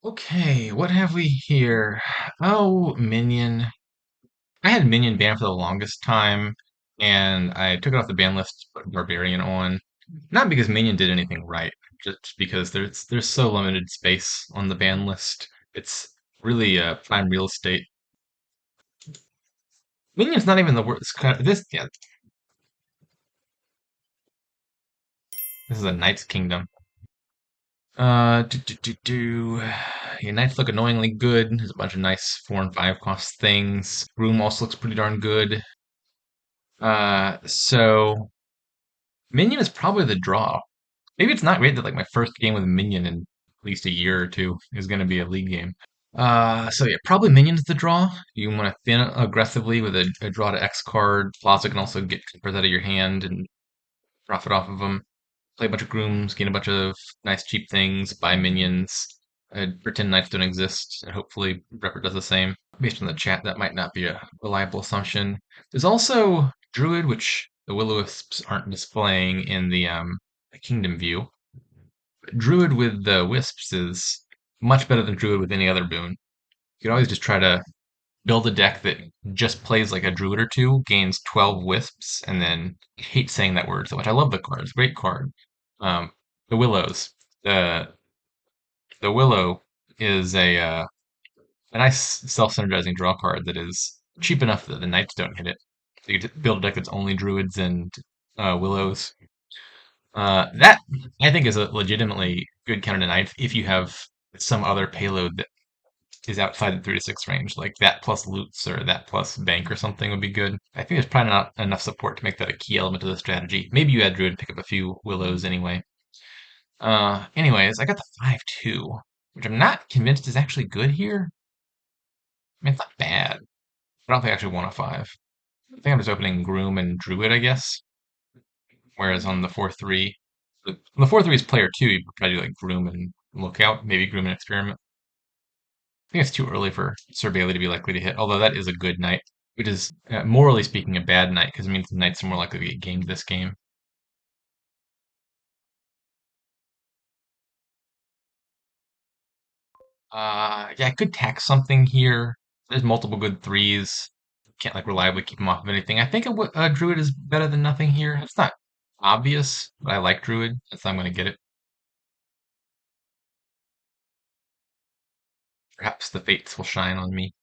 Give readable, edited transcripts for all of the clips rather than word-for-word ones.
Okay, what have we here? Oh, Minion. I had Minion banned for the longest time, and I took it off the ban list, put Barbarian on. Not because Minion did anything right, just because there's so limited space on the ban list. It's really prime real estate. Minion's not even the worst. This, yeah, this is a Knight's Kingdom. Yeah, Knights look annoyingly good. There's a bunch of nice 4 and 5 cost things. Room also looks pretty darn good. So Minion is probably the draw. Maybe it's not great that like my first game with a Minion in at least a year or two is going to be a league game. So yeah, probably Minion's the draw. You want to thin aggressively with a draw to X card. Plaza can also get cards out of your hand and profit off of them. Play a bunch of grooms, gain a bunch of nice cheap things, buy minions, pretend knights don't exist, and hopefully breppert does the same. Based on the chat, that might not be a reliable assumption. There's also Druid, which the Will-O-Wisps aren't displaying in the Kingdom view. But Druid with the Wisps is much better than Druid with any other boon. You can always just try to build a deck that just plays like a Druid or two, gains 12 Wisps, and then I hate saying that word so much. I love the card; it's a great card. Um, the Willows. The the Willow is a nice self-synergizing draw card that is cheap enough that the Knights don't hit it. So you could build a deck that's only Druids and Willows. That I think is a legitimately good counter to Knights if you have some other payload that is outside the 3 to 6 range, like that plus loots or that plus bank or something would be good. I think there's probably not enough support to make that a key element of the strategy. Maybe you add Druid, pick up a few Willows anyway. Anyways, I got the 5-2, which I'm not convinced is actually good here. I mean, it's not bad. I don't think I actually want a 5. I think I'm just opening Groom and Druid, I guess. Whereas on the 4-3, the 4-3 is player 2, you could probably do like Groom and Lookout, maybe Groom and Experiment. I think it's too early for Sir Bailey to be likely to hit, although that is a good knight, which is, morally speaking, a bad knight, because it means the knights are more likely to get gamed this game. Yeah, I could tax something here. There's multiple good threes. Can't like reliably keep them off of anything. I think a Druid is better than nothing here. It's not obvious, but I like Druid, so I'm going to get it. Perhaps the fates will shine on me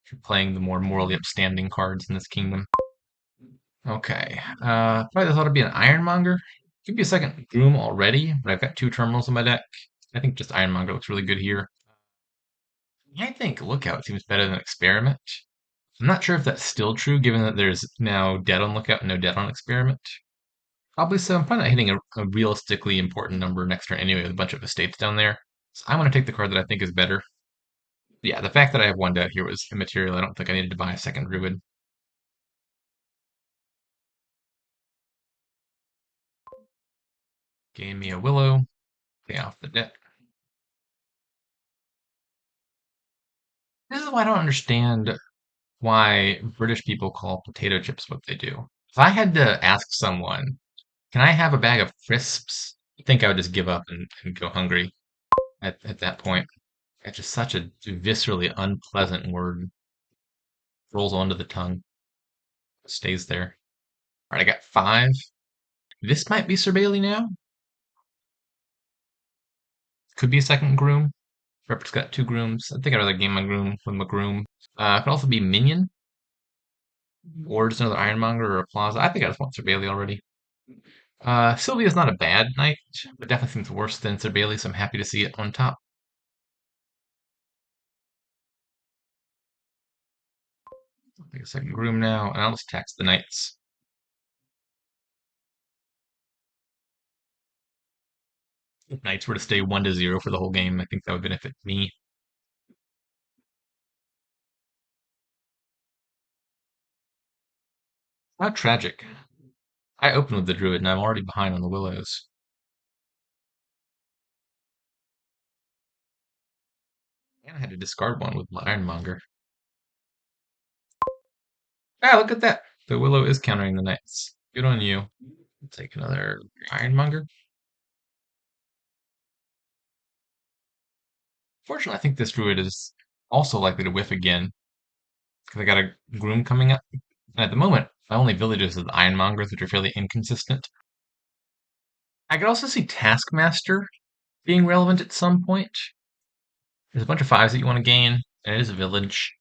for playing the more morally upstanding cards in this kingdom. Okay, probably this ought to be an Ironmonger. Could be a second Groom already, but I've got 2 terminals in my deck. I think just Ironmonger looks really good here. I think Lookout seems better than Experiment. I'm not sure if that's still true, given that there's now dead on Lookout and no dead on Experiment. Probably so. I'm probably not hitting a realistically important number next turn anyway with a bunch of estates down there. So I'm going to take the card that I think is better. Yeah, the fact that I have 1 dead here was immaterial. I don't think I needed to buy a second Druid. Gain me a Willow. Pay off the debt. This is why I don't understand why British people call potato chips what they do. If I had to ask someone, can I have a bag of crisps? I think I would just give up and go hungry at that point. It's just such a viscerally unpleasant word. Rolls onto the tongue, stays there. All right, I got 5. This might be Sir Bailey now. Could be a second Groom. Reppert's got 2 Grooms. I think I'd rather game my Groom with my Groom. Could also be Minion, or just another Ironmonger or a Plaza. I think I just want Sir Bailey already. Sylvia's not a bad knight, but definitely seems worse than Sir Bailey, so I'm happy to see it on top. I'll take a second Groom now, and I'll just tax the knights. If knights were to stay 1-0 for the whole game, I think that would benefit me. How tragic. I opened with the Druid, and I'm already behind on the Willows. And I had to discard one with Ironmonger. Ah, look at that! The Willow is countering the knights. Good on you. Take another Ironmonger. Fortunately, I think this druid is also likely to whiff again because I got a groom coming up. And at the moment, my only villages are the ironmongers, which are fairly inconsistent. I could also see Taskmaster being relevant at some point. There's a bunch of fives that you want to gain, and it is a village.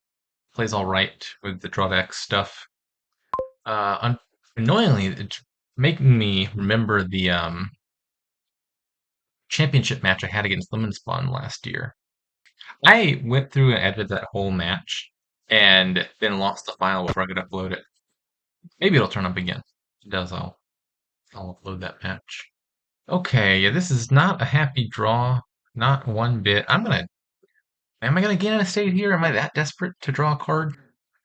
Plays all right with the drawback stuff. Annoyingly, it's making me remember the championship match I had against Lemon Spawn last year. I went through and edited that whole match, and then lost the file before I could upload it. Maybe it'll turn up again. If it does, I'll upload that match. Okay, yeah, this is not a happy draw. Not one bit. Am I gonna gain an estate here? Am I that desperate to draw a card?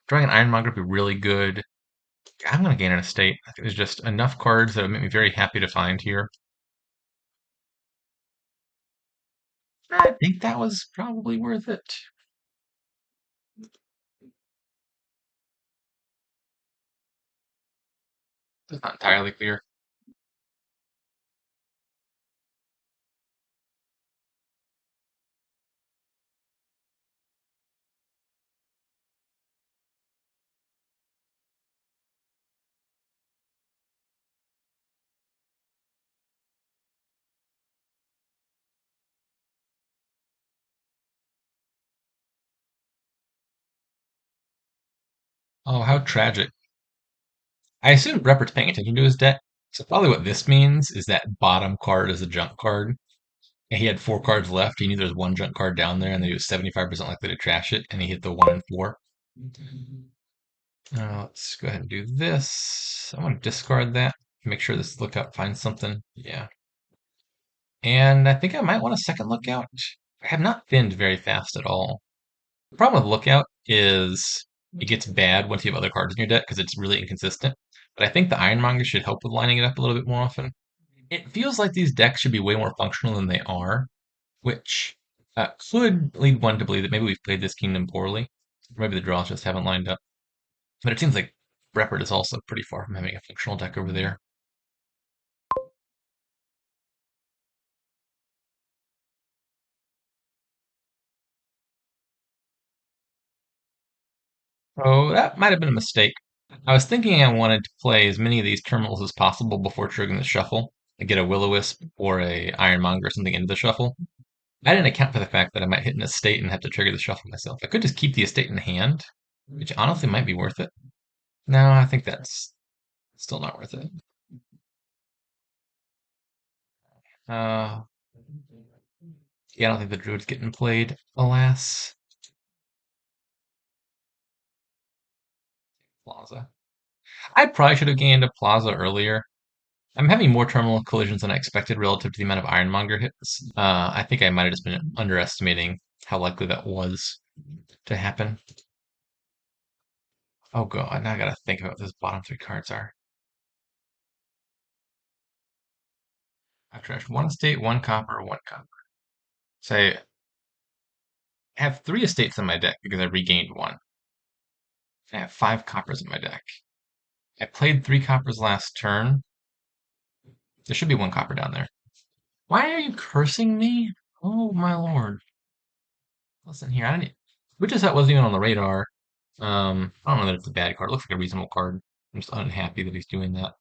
Drawing an Ironmonger would be really good. I'm gonna gain an estate. I think there's just enough cards that would make me very happy to find here. I think that was probably worth it. It's not entirely clear. Oh, how tragic. I assume Breppert's paying attention to his deck, so probably what this means is that bottom card is a junk card. And he had four cards left. He knew there was one junk card down there, and that he was 75% likely to trash it, and he hit the 1 and 4. Let's go ahead and do this. I want to discard that. Make sure this lookout finds something. Yeah. And I think I might want a second lookout. I have not thinned very fast at all. The problem with lookout is it gets bad once you have other cards in your deck because it's really inconsistent. But I think the Ironmonger should help with lining it up a little bit more often. It feels like these decks should be way more functional than they are, which could lead one to believe that maybe we've played this kingdom poorly. Or maybe the draws just haven't lined up. But it seems like Breppert is also pretty far from having a functional deck over there. Oh, that might have been a mistake. I was thinking I wanted to play as many of these terminals as possible before triggering the shuffle and get a Will-O-Wisp or a Ironmonger or something into the shuffle. I didn't account for the fact that I might hit an estate and have to trigger the shuffle myself. I could just keep the estate in hand, which honestly might be worth it. No, I think that's still not worth it. Uh, yeah, I don't think the Druid's getting played, alas. Plaza. I probably should have gained a Plaza earlier. I'm having more terminal collisions than I expected relative to the amount of Ironmonger hits. I think I might have just been underestimating how likely that was to happen. Oh god, now I gotta think about what those bottom three cards are. I've trashed one estate, one copper, one copper. So I have three estates in my deck because I regained one. I have five coppers in my deck. I played three coppers last turn. There should be one copper down there. Why are you cursing me? Oh my lord. Listen here, I didn't. Witch's Hut wasn't even on the radar. I don't know that it's a bad card. It looks like a reasonable card. I'm just unhappy that he's doing that.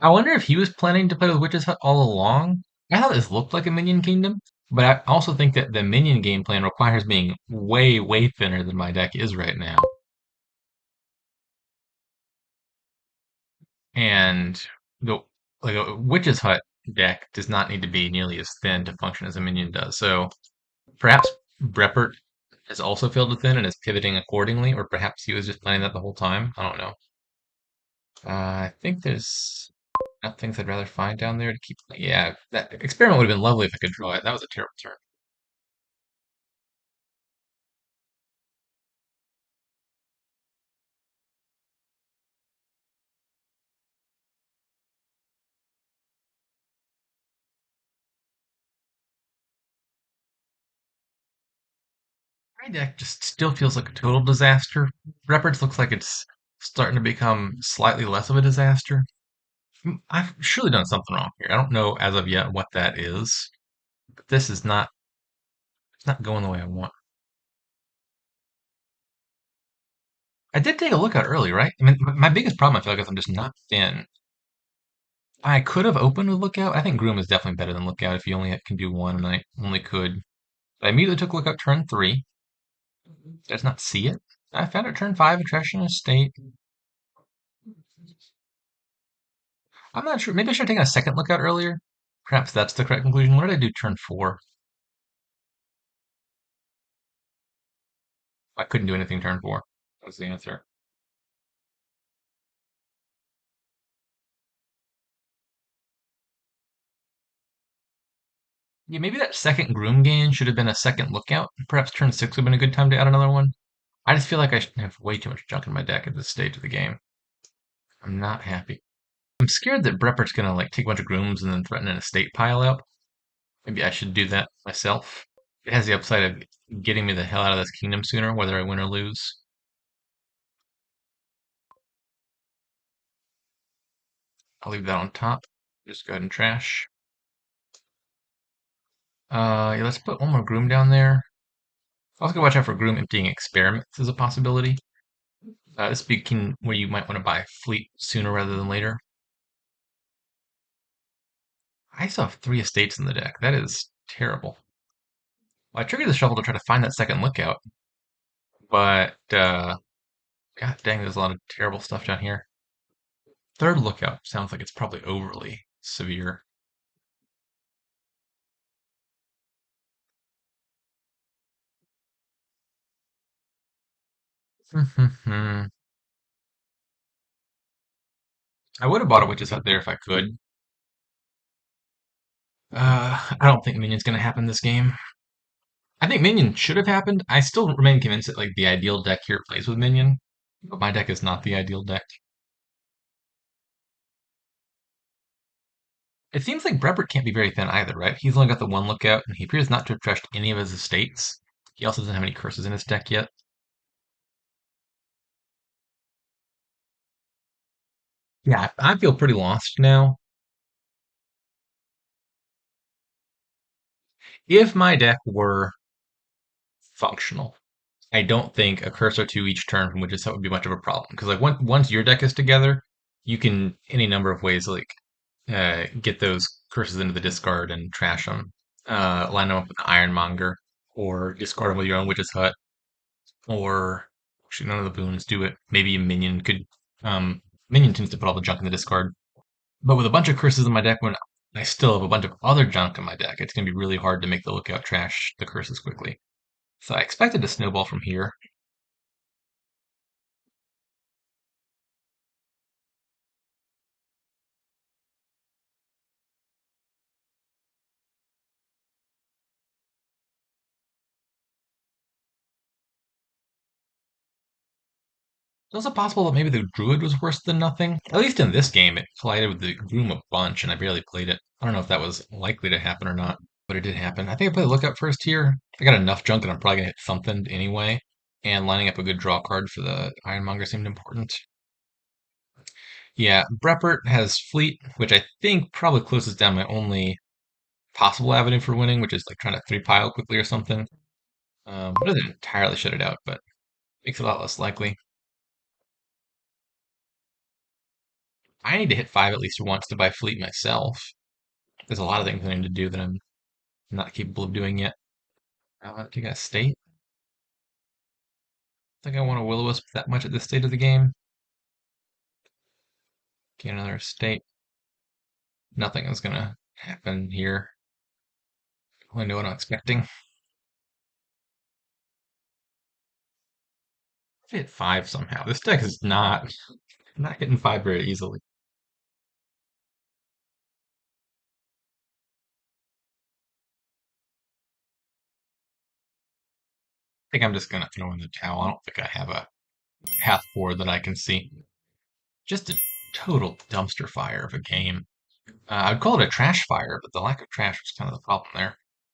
I wonder if he was planning to play with Witch's Hut all along. I thought this looked like a Minion Kingdom, but I also think that the Minion game plan requires being way, way thinner than my deck is right now. And the like a Witch's Hut deck does not need to be nearly as thin to function as a Minion does. So perhaps Breppert has also failed to thin and is pivoting accordingly, or perhaps he was just planning that the whole time. I don't know. I think there's things I'd rather find down there to keep. Yeah, that experiment would have been lovely if I could draw it. That was a terrible turn. My deck just still feels like a total disaster. Records looks like it's starting to become slightly less of a disaster. I've surely done something wrong here. I don't know as of yet what that is, but this is not it's not going the way I want. I did take a lookout early, right? I mean, my biggest problem I feel like is I'm just not thin. I could have opened with lookout. I think groom is definitely better than lookout if you only can do one, and I only could. I immediately took lookout turn 3. Does not see it. I found it turn 5, attraction estate. I'm not sure. Maybe I should have taken a second lookout earlier. Perhaps that's the correct conclusion. What did I do turn 4? I couldn't do anything turn 4. That's the answer. Yeah, maybe that second groom gain should have been a second lookout. Perhaps turn 6 would have been a good time to add another one. I just feel like I have way too much junk in my deck at this stage of the game. I'm not happy. I'm scared that Breppert's gonna like take a bunch of grooms and then threaten an estate pile out. Maybe I should do that myself. It has the upside of getting me the hell out of this kingdom sooner, whether I win or lose. I'll leave that on top. Just go ahead and trash. Yeah, let's put one more groom down there. Also, gotta watch out for groom emptying experiments as a possibility. This would be where you might want to buy fleet sooner rather than later. I still have 3 estates in the deck. That is terrible. Well, I triggered the shuffle to try to find that second lookout, but god dang, there's a lot of terrible stuff down here. Third lookout sounds like it's probably overly severe. I would have bought a witch's hut there if I could. I don't think minion's gonna happen this game. I think minion should have happened. I still remain convinced that like the ideal deck here plays with minion, but my deck is not the ideal deck. It seems like Breppert can't be very thin either, right? He's only got the one lookout, and he appears not to have trashed any of his estates. He also doesn't have any curses in his deck yet. Yeah, I feel pretty lost now. If my deck were functional, I don't think a curse or two each turn from Witch's Hut would be much of a problem. Because like once your deck is together, you can any number of ways like get those curses into the discard and trash them. Line them up with the Ironmonger, or discard them with your own Witch's Hut, or actually none of the boons do it. Maybe a minion could. Minion tends to put all the junk in the discard. But with a bunch of curses in my deck, when I still have a bunch of other junk in my deck, it's going to be really hard to make the lookout trash the curses quickly. So I expected to snowball from here. It's also possible that maybe the Druid was worse than nothing. At least in this game, it collided with the Groom a bunch, and I barely played it. I don't know if that was likely to happen or not, but it did happen. I think I played Lookout first here. I got enough junk that I'm probably going to hit something anyway, and lining up a good draw card for the Ironmonger seemed important. Yeah, Breppert has Fleet, which I think probably closes down my only possible avenue for winning, which is like trying to 3 pile quickly or something. It doesn't entirely shut it out, but makes it a lot less likely. I need to hit 5 at least once to buy Fleet myself. There's a lot of things I need to do that I'm not capable of doing yet. Take a state. I think I want to Will-O-Wisp that much at this state of the game. Get another state. Nothing is gonna happen here. I know what I'm expecting. Hit 5 somehow. This deck is not hitting 5 very easily. I think I'm just gonna throw in the towel. I don't think I have a path forward that I can see. Just a total dumpster fire of a game. I'd call it a trash fire, but the lack of trash was kind of the problem there.